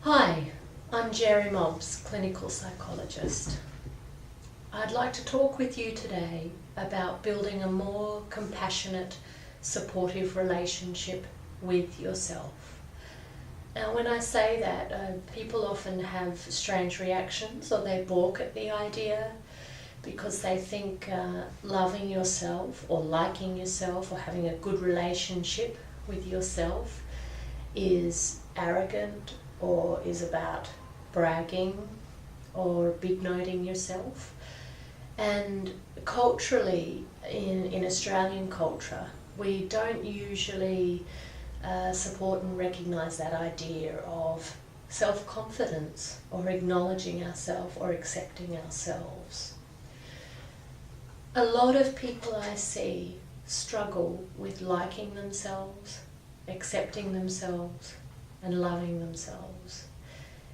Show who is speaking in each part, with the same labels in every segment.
Speaker 1: Hi, I'm Jerry Mobbs, clinical psychologist. I'd like to talk with you today about building a more compassionate, supportive relationship with yourself. Now, when I say that, people often have strange reactions or they balk at the idea because they think loving yourself or liking yourself or having a good relationship with yourself is arrogant or is about bragging or big-noting yourself. And culturally, in Australian culture, we don't usually support and recognise that idea of self-confidence or acknowledging ourselves or accepting ourselves. A lot of people I see struggle with liking themselves, accepting themselves, and loving themselves.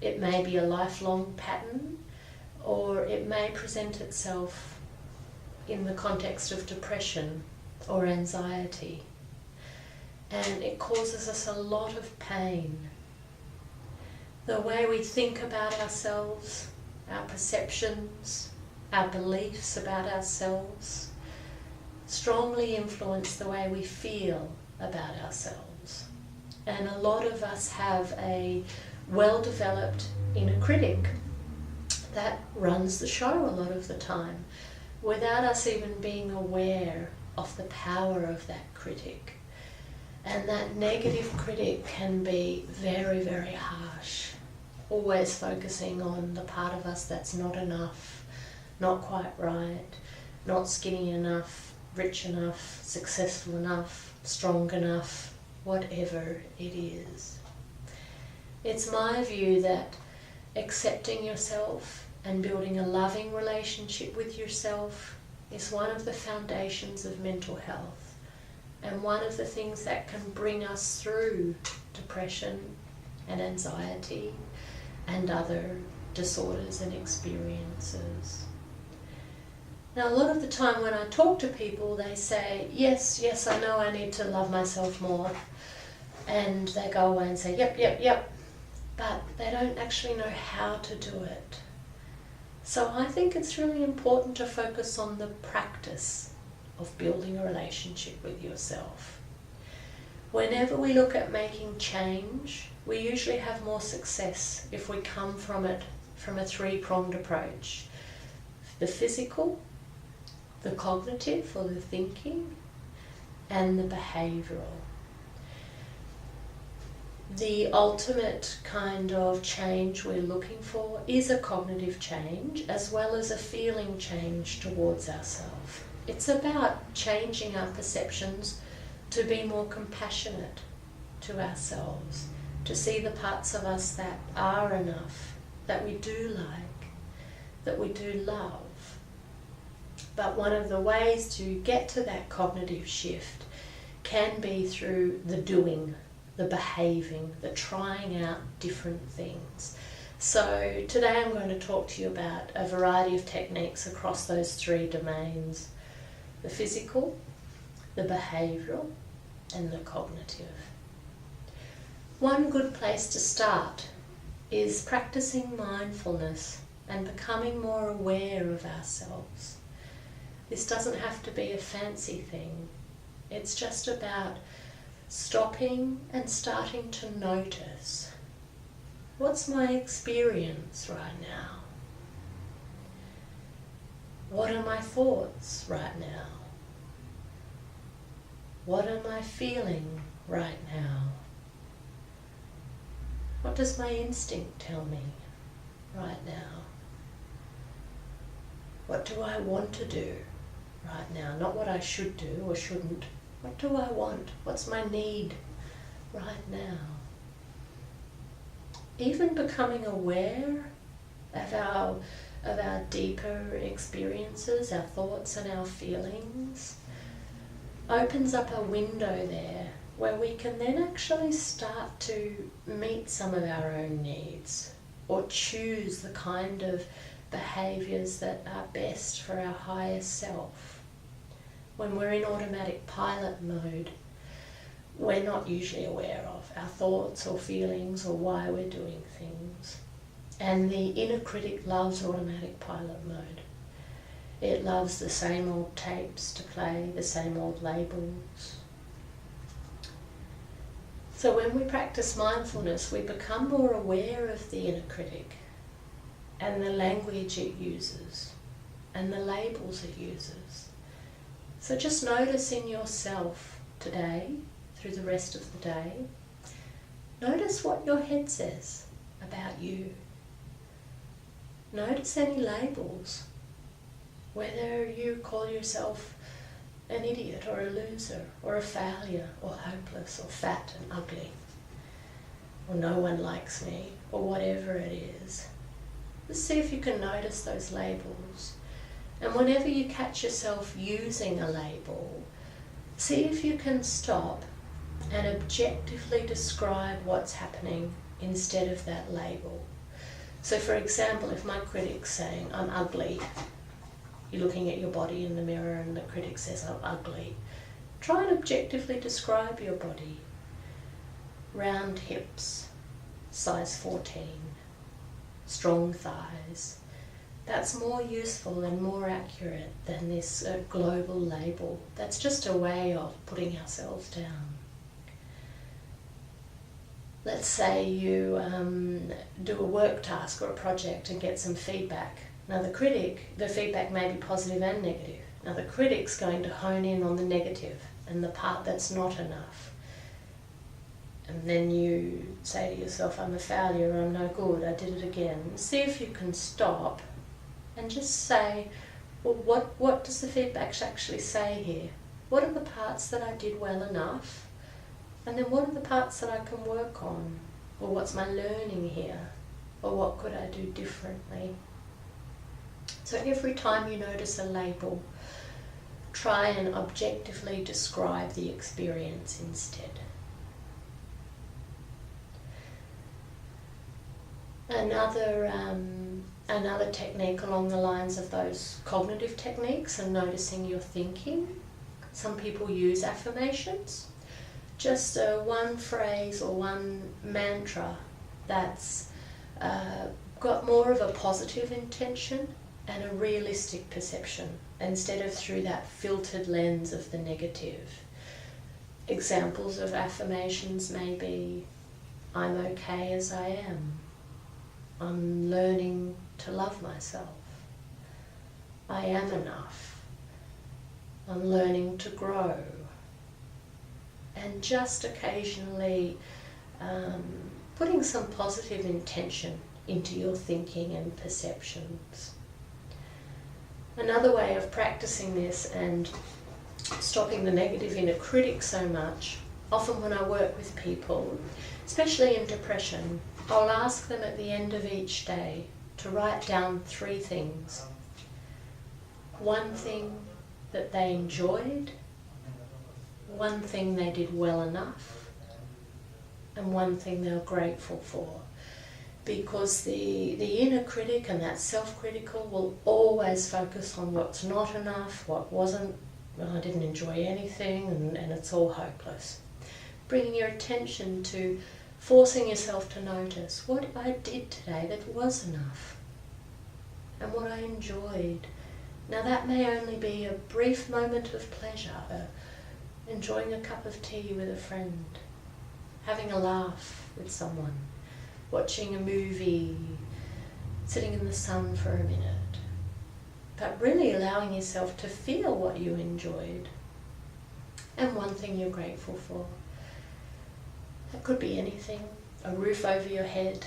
Speaker 1: It may be a lifelong pattern, or it may present itself in the context of depression or anxiety, and it causes us a lot of pain. The way we think about ourselves, our perceptions, our beliefs about ourselves strongly influence the way we feel about ourselves. And a lot of us have a well-developed inner critic that runs the show a lot of the time without us even being aware of the power of that critic. And that negative critic can be very, very harsh, always focusing on the part of us that's not enough, not quite right, not skinny enough, rich enough, successful enough, strong enough, whatever it is. It's my view that accepting yourself and building a loving relationship with yourself is one of the foundations of mental health and one of the things that can bring us through depression and anxiety and other disorders and experiences. Now, a lot of the time when I talk to people, they say, yes, I know I need to love myself more. And they go away and say, yep. But they don't actually know how to do it. So I think it's really important to focus on the practice of building a relationship with yourself. Whenever we look at making change, we usually have more success if we come from it from a three-pronged approach. The physical, the cognitive or the thinking, and the behavioural. The ultimate kind of change we're looking for is a cognitive change as well as a feeling change towards ourselves. It's about changing our perceptions to be more compassionate to ourselves, to see the parts of us that are enough, that we do like, that we do love. But one of the ways to get to that cognitive shift can be through the doing, the behaving, the trying out different things. So today I'm going to talk to you about a variety of techniques across those three domains: the physical, the behavioural, and the cognitive. One good place to start is practicing mindfulness and becoming more aware of ourselves. This doesn't have to be a fancy thing. It's just about stopping and starting to notice, what's my experience right now? What are my thoughts right now? What am I feeling right now? What does my instinct tell me right now? What do I want to do right now? Not what I should do or shouldn't. What do I want? What's my need right now? Even becoming aware of our deeper experiences, our thoughts and our feelings, opens up a window there where we can then actually start to meet some of our own needs or choose the kind of behaviours that are best for our higher self. When we're in automatic pilot mode, we're not usually aware of, our thoughts or feelings or why we're doing things. And the inner critic loves automatic pilot mode. It loves the same old tapes to play, the same old labels. So when we practice mindfulness, we become more aware of the inner critic and the language it uses and the labels it uses. So just notice in yourself today, through the rest of the day, notice what your head says about you. Notice any labels, whether you call yourself an idiot or a loser or a failure or hopeless or fat and ugly or no one likes me or whatever it is. Just see if you can notice those labels. And whenever you catch yourself using a label, see if you can stop and objectively describe what's happening instead of that label. So for example, if my critic's saying, I'm ugly, you're looking at your body in the mirror and the critic says, I'm ugly, try and objectively describe your body. Round hips, size 14, strong thighs. That's more useful and more accurate than this global label. That's just a way of putting ourselves down. Let's say you do a work task or a project and get some feedback. Now the feedback may be positive and negative. Now the critic's going to hone in on the negative and the part that's not enough. And then you say to yourself, I'm a failure, I'm no good, I did it again. See if you can stop and just say, well, what does the feedback actually say here? What are the parts that I did well enough? And then what are the parts that I can work on? Or what's my learning here? Or what could I do differently? So every time you notice a label, try and objectively describe the experience instead. Another technique along the lines of those cognitive techniques and noticing your thinking. Some people use affirmations. Just one phrase or one mantra that's got more of a positive intention and a realistic perception instead of through that filtered lens of the negative. Examples of affirmations may be, I'm okay as I am. I'm learning to love myself. I am enough. I'm learning to grow. And just occasionally putting some positive intention into your thinking and perceptions. Another way of practicing this and stopping the negative inner critic so much, often when I work with people, especially in depression, I'll ask them at the end of each day to write down 3 things. One thing that they enjoyed, one thing they did well enough, and one thing they're grateful for. Because the inner critic and that self-critical will always focus on what's not enough, what wasn't, well, I didn't enjoy anything, and it's all hopeless. Bringing your attention to forcing yourself to notice what I did today that was enough and what I enjoyed. Now that may only be a brief moment of pleasure, enjoying a cup of tea with a friend, having a laugh with someone, watching a movie, sitting in the sun for a minute, but really allowing yourself to feel what you enjoyed and one thing you're grateful for. That could be anything, a roof over your head,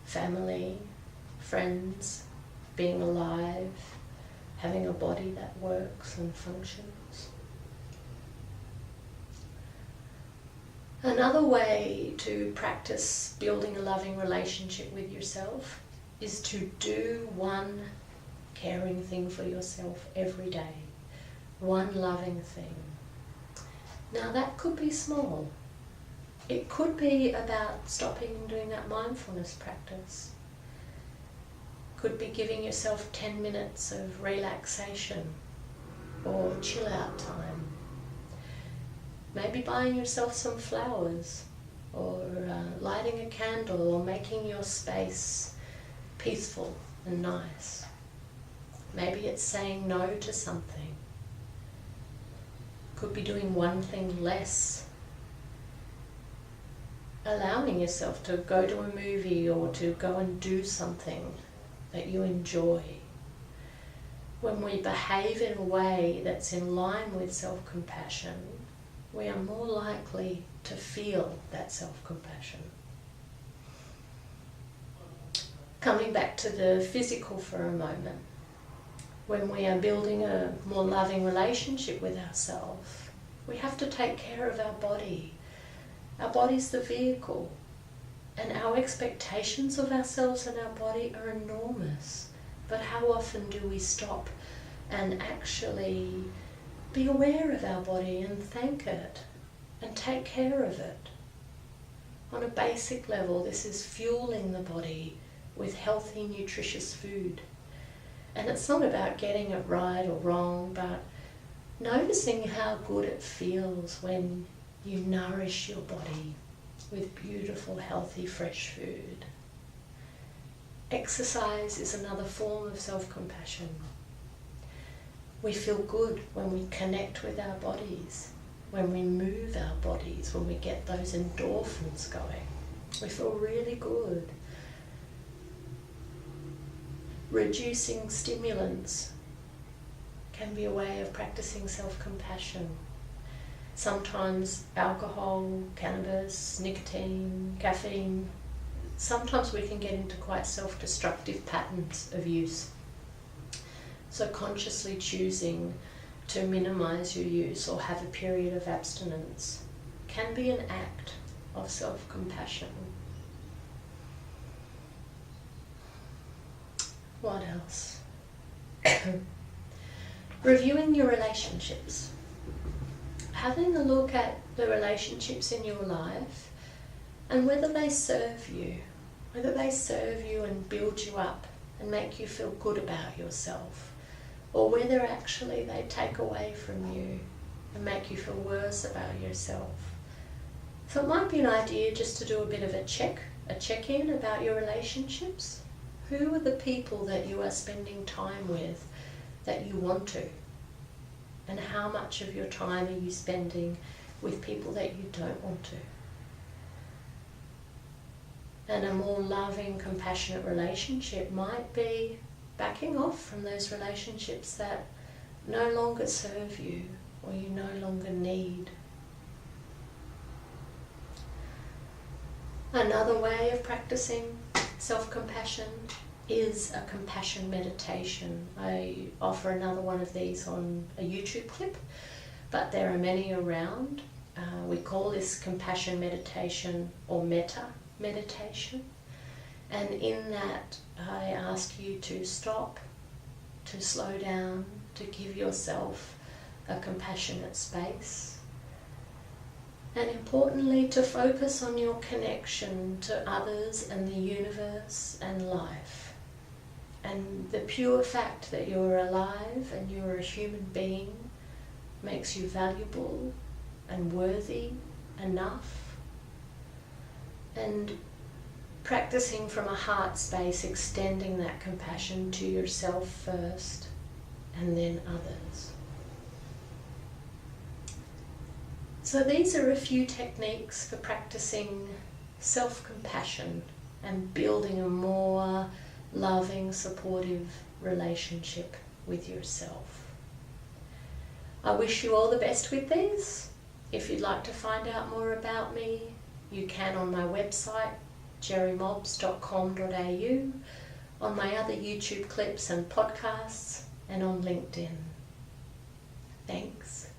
Speaker 1: family, friends, being alive, having a body that works and functions. Another way to practice building a loving relationship with yourself is to do one caring thing for yourself every day, one loving thing. Now that could be small. It could be about stopping and doing that mindfulness practice. Could be giving yourself 10 minutes of relaxation or chill out time. Maybe buying yourself some flowers, or lighting a candle, or making your space peaceful and nice. Maybe it's saying no to something. Could be doing one thing less. Allowing yourself to go to a movie or to go and do something that you enjoy. When we behave in a way that's in line with self-compassion, we are more likely to feel that self-compassion. Coming back to the physical for a moment, when we are building a more loving relationship with ourselves, we have to take care of our body. Our body's the vehicle, and our expectations of ourselves and our body are enormous. But how often do we stop and actually be aware of our body and thank it and take care of it? On a basic level, this is fueling the body with healthy, nutritious food. And it's not about getting it right or wrong, but noticing how good it feels when you nourish your body with beautiful, healthy, fresh food. Exercise is another form of self-compassion. We feel good when we connect with our bodies, when we move our bodies, when we get those endorphins going. We feel really good. Reducing stimulants can be a way of practicing self-compassion. Sometimes alcohol, cannabis, nicotine, caffeine, sometimes we can get into quite self-destructive patterns of use. So consciously choosing to minimize your use or have a period of abstinence can be an act of self-compassion. What else? Reviewing your relationships. Having a look at the relationships in your life and whether they serve you and build you up and make you feel good about yourself, or whether actually they take away from you and make you feel worse about yourself. So it might be an idea just to do a bit of a check-in about your relationships. Who are the people that you are spending time with that you want to? And how much of your time are you spending with people that you don't want to? And a more loving, compassionate relationship might be backing off from those relationships that no longer serve you or you no longer need. Another way of practicing self-compassion is a compassion meditation. I offer another one of these on a YouTube clip, but there are many around. We call this compassion meditation or metta meditation. And in that, I ask you to stop, to slow down, to give yourself a compassionate space. And importantly, to focus on your connection to others and the universe and life. And the pure fact that you're alive and you're a human being makes you valuable and worthy enough. And practicing from a heart space, extending that compassion to yourself first and then others. So these are a few techniques for practicing self-compassion and building a more loving, supportive relationship with yourself. I wish you all the best with these. If you'd like to find out more about me, you can on my website, jerrymobs.com.au, on my other YouTube clips and podcasts, and on LinkedIn. Thanks.